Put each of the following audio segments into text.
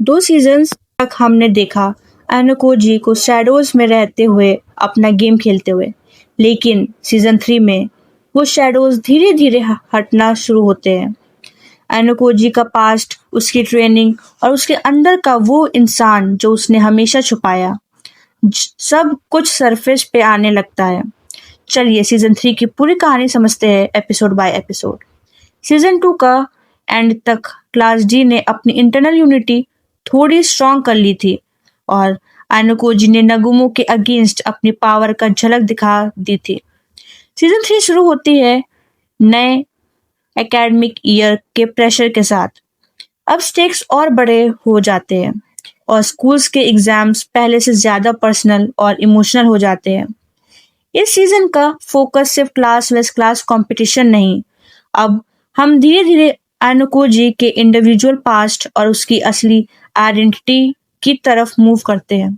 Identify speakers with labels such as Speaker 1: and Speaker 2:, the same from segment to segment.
Speaker 1: दो सीजन्स तक हमने देखा एनोकोजी को शैडोज में रहते हुए अपना गेम खेलते हुए, लेकिन सीजन 3 में वो शैडोज धीरे धीरे हटना शुरू होते हैं। एनोकोजी का पास्ट, उसकी ट्रेनिंग और उसके अंदर का वो इंसान जो उसने हमेशा छुपाया, सब कुछ सरफेस पे आने लगता है। चलिए सीजन 3 की पूरी कहानी समझते हैं एपिसोड बाय एपिसोड। सीजन 2 का एंड तक क्लास डी ने अपनी इंटरनल यूनिटी थोड़ी स्ट्रॉन्ग कर ली थी और एनोकोजी ने नगुमो के अगेंस्ट अपनी पावर का झलक दिखा दी थी। सीजन 3 शुरू होती है नए एकेडमिक ईयर के प्रेशर के साथ। अब स्टेक्स और बड़े हो जाते हैं और स्कूल्स के एग्जाम्स पहले से ज्यादा पर्सनल और इमोशनल हो जाते हैं। इस सीजन का फोकस सिर्फ क्लास वर्सेस क्लास कंपटीशन नहीं, अब हम धीरे धीरे एनोकोजी के इंडिविजुअल पास्ट और उसकी असली आइडेंटिटी की तरफ मूव करते हैं।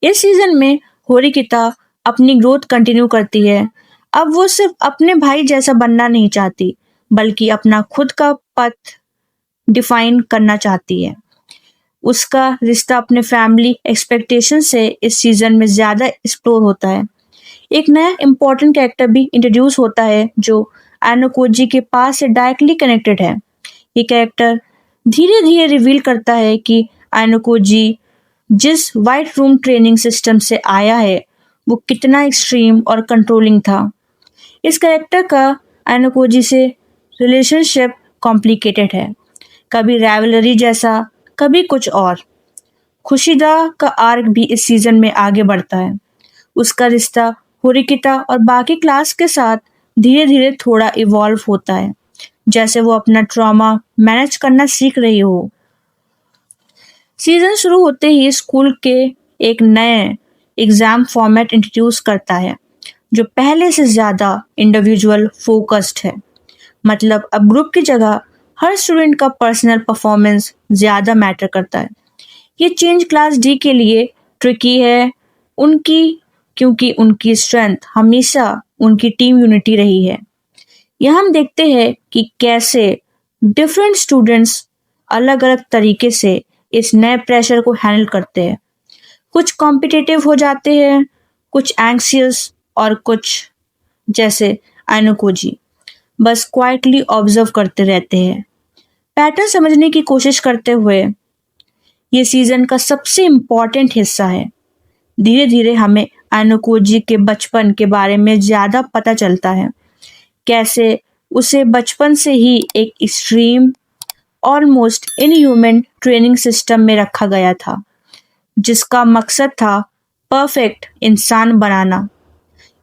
Speaker 1: इस सीजन में होरिकिता अपनी ग्रोथ कंटिन्यू करती है। अब वो सिर्फ अपने भाई जैसा बनना नहीं चाहती, बल्कि अपना खुद का पथ डिफाइन करना चाहती है। उसका रिश्ता अपने फैमिली एक्सपेक्टेशन से इस सीजन में ज्यादा एक्सप्लोर होता है। एक नया इम्पोर्टेंट कैरेक्टर भी इंट्रोड्यूस होता है जो एनोकोजी के पास से डायरेक्टली कनेक्टेड है। ये कैरेक्टर धीरे धीरे रिवील करता है कि एनोकोजी जिस व्हाइट रूम ट्रेनिंग सिस्टम से आया है वो कितना एक्सट्रीम और कंट्रोलिंग था। इस कैरेक्टर का एनोकोजी से रिलेशनशिप कॉम्प्लिकेटेड है, कभी राइवलरी जैसा, कभी कुछ और। खुशीदा का आर्क भी इस सीजन में आगे बढ़ता है। उसका रिश्ता होरिकिता और बाकी क्लास के साथ धीरे धीरे थोड़ा इवॉल्व होता है, जैसे वो अपना ट्रॉमा मैनेज करना सीख रही हो। सीजन शुरू होते ही स्कूल के एक नए एग्जाम फॉर्मेट इंट्रोड्यूस करता है जो पहले से ज्यादा इंडिविजुअल फोकस्ड है। मतलब अब ग्रुप की जगह हर स्टूडेंट का पर्सनल परफॉर्मेंस ज्यादा मैटर करता है। ये चेंज क्लास डी के लिए ट्रिकी है क्योंकि उनकी स्ट्रेंथ हमेशा उनकी टीम यूनिटी रही है। यह हम देखते हैं कि कैसे डिफरेंट स्टूडेंट्स अलग अलग तरीके से इस नए प्रेशर को हैंडल करते हैं। कुछ कॉम्पिटिटिव हो जाते हैं, कुछ एंग्शियस और कुछ जैसे एनोकोजी बस क्वाइटली ऑब्जर्व करते रहते हैं, पैटर्न समझने की कोशिश करते हुए। ये सीजन का सबसे इम्पोर्टेंट हिस्सा है। धीरे धीरे हमें एनोकोजी के बचपन के बारे में ज्यादा पता चलता है, कैसे उसे बचपन से ही एक extreme almost inhuman training system में रखा गया था, जिसका मकसद था परफेक्ट इंसान बनाना।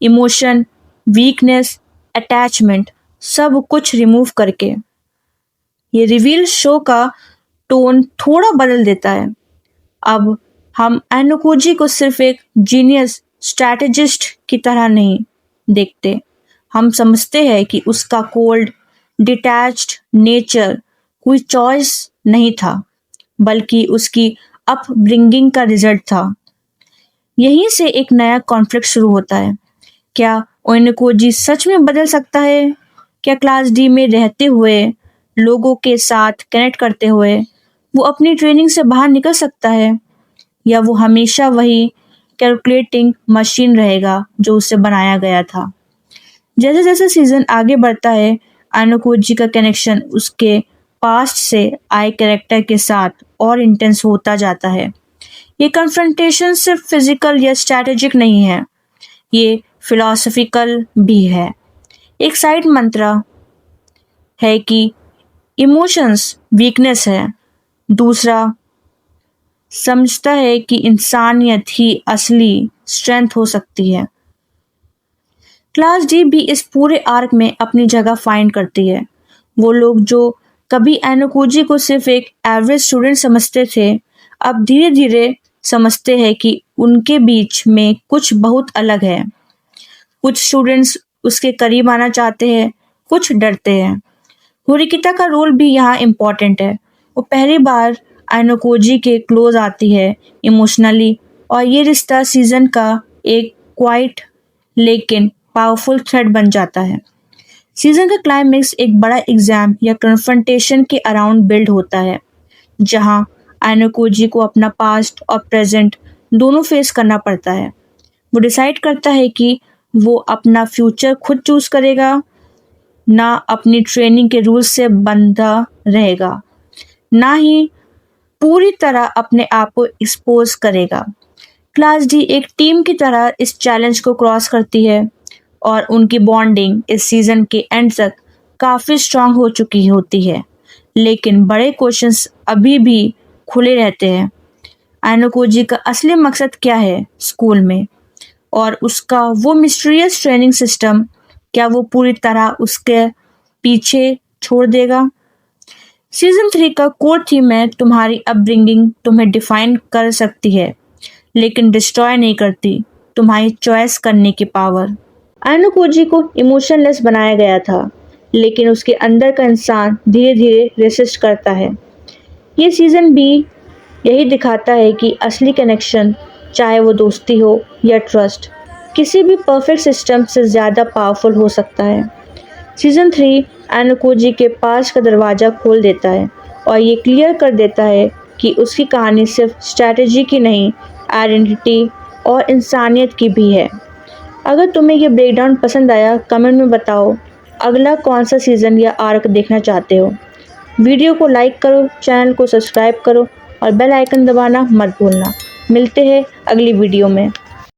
Speaker 1: इमोशन, वीकनेस, अटैचमेंट सब कुछ रिमूव करके। ये रिवील शो का टोन थोड़ा बदल देता है। अब हम एनोकोजी को सिर्फ एक जीनियस स्ट्रैटेजिस्ट की तरह नहीं देखते। हम समझते हैं कि उसका कोल्ड, डिटैच्ड नेचर कोई चॉइस नहीं था, बल्कि उसकी अपब्रिंगिंग का रिजल्ट था। यहीं से एक नया कॉन्फ्लिक्ट शुरू होता है। क्या एनोकोजी सच में बदल सकता है? क्या क्लास डी में रहते हुए, लोगों के साथ कनेक्ट करते हुए वो अपनी ट्रेनिंग से बाहर निकल सकता है, या वो हमेशा वही कैलकुलेटिंग मशीन रहेगा जो उससे बनाया गया था? जैसे जैसे सीजन आगे बढ़ता है, एनोकोजी का कनेक्शन उसके पास्ट से आए कैरेक्टर के साथ और इंटेंस होता जाता है। ये कन्फ्रंटेशन सिर्फ फिजिकल या स्ट्रैटेजिक नहीं है, ये फिलॉसफिकल भी है। एक साइड मंत्र है कि इमोशंस वीकनेस है, दूसरा समझता है कि इंसानियत ही असली स्ट्रेंथ हो सकती है। क्लास डी भी इस पूरे आर्क में अपनी जगह फाइंड करती है। वो लोग जो कभी एनोकोजी को सिर्फ एक एवरेज स्टूडेंट समझते थे, अब धीरे धीरे समझते हैं कि उनके बीच में कुछ बहुत अलग है। कुछ स्टूडेंट्स उसके करीब आना चाहते हैं, कुछ डरते हैं। होरिकिता का रोल भी यहाँ इम्पोर्टेंट है। वो पहली बार एनोकोजी के क्लोज आती है इमोशनली, और ये रिश्ता सीजन का एक क्वाइट लेकिन पावरफुल थ्रेड बन जाता है। सीजन का क्लाइमेक्स एक बड़ा एग्जाम या कन्फ्रंटेशन के अराउंड बिल्ड होता है, जहां आयनोकोजी को अपना पास्ट और प्रेजेंट दोनों फेस करना पड़ता है। वो डिसाइड करता है कि वो अपना फ्यूचर खुद चूज करेगा, ना अपनी ट्रेनिंग के रूल्स से बंधा रहेगा, ना ही पूरी तरह अपने आप को एक्सपोज करेगा। क्लास डी एक टीम की तरह इस चैलेंज को क्रॉस करती है और उनकी बॉन्डिंग इस सीजन के एंड तक काफ़ी स्ट्रांग हो चुकी होती है, लेकिन बड़े क्वेश्चंस अभी भी खुले रहते हैं। आयनोकोजी का असली मकसद क्या है स्कूल में, और उसका वो मिस्टीरियस ट्रेनिंग सिस्टम क्या वो पूरी तरह उसके पीछे छोड़ देगा। सीजन 3 का कोर थीम है तुम्हारी अपब्रिंगिंग तुम्हें डिफाइन कर सकती है लेकिन डिस्ट्रॉय नहीं करती तुम्हारी चॉइस करने की पावर। आयनोकोजी को इमोशनलेस बनाया गया था, लेकिन उसके अंदर का इंसान धीरे धीरे रेसिस्ट करता है। ये सीजन भी यही दिखाता है कि असली कनेक्शन, चाहे वो दोस्ती हो या ट्रस्ट, किसी भी परफेक्ट सिस्टम से ज़्यादा पावरफुल हो सकता है। सीजन 3 आयनोकोजी के पास का दरवाज़ा खोल देता है और ये क्लियर कर देता है कि उसकी कहानी सिर्फ स्ट्रैटेजी की नहीं, आइडेंटिटी और इंसानियत की भी है। अगर तुम्हें ये ब्रेकडाउन पसंद आया, कमेंट में बताओ अगला कौन सा सीज़न या आर्क देखना चाहते हो। वीडियो को लाइक करो, चैनल को सब्सक्राइब करो और बेल आइकन दबाना मत भूलना। मिलते हैं अगली वीडियो में।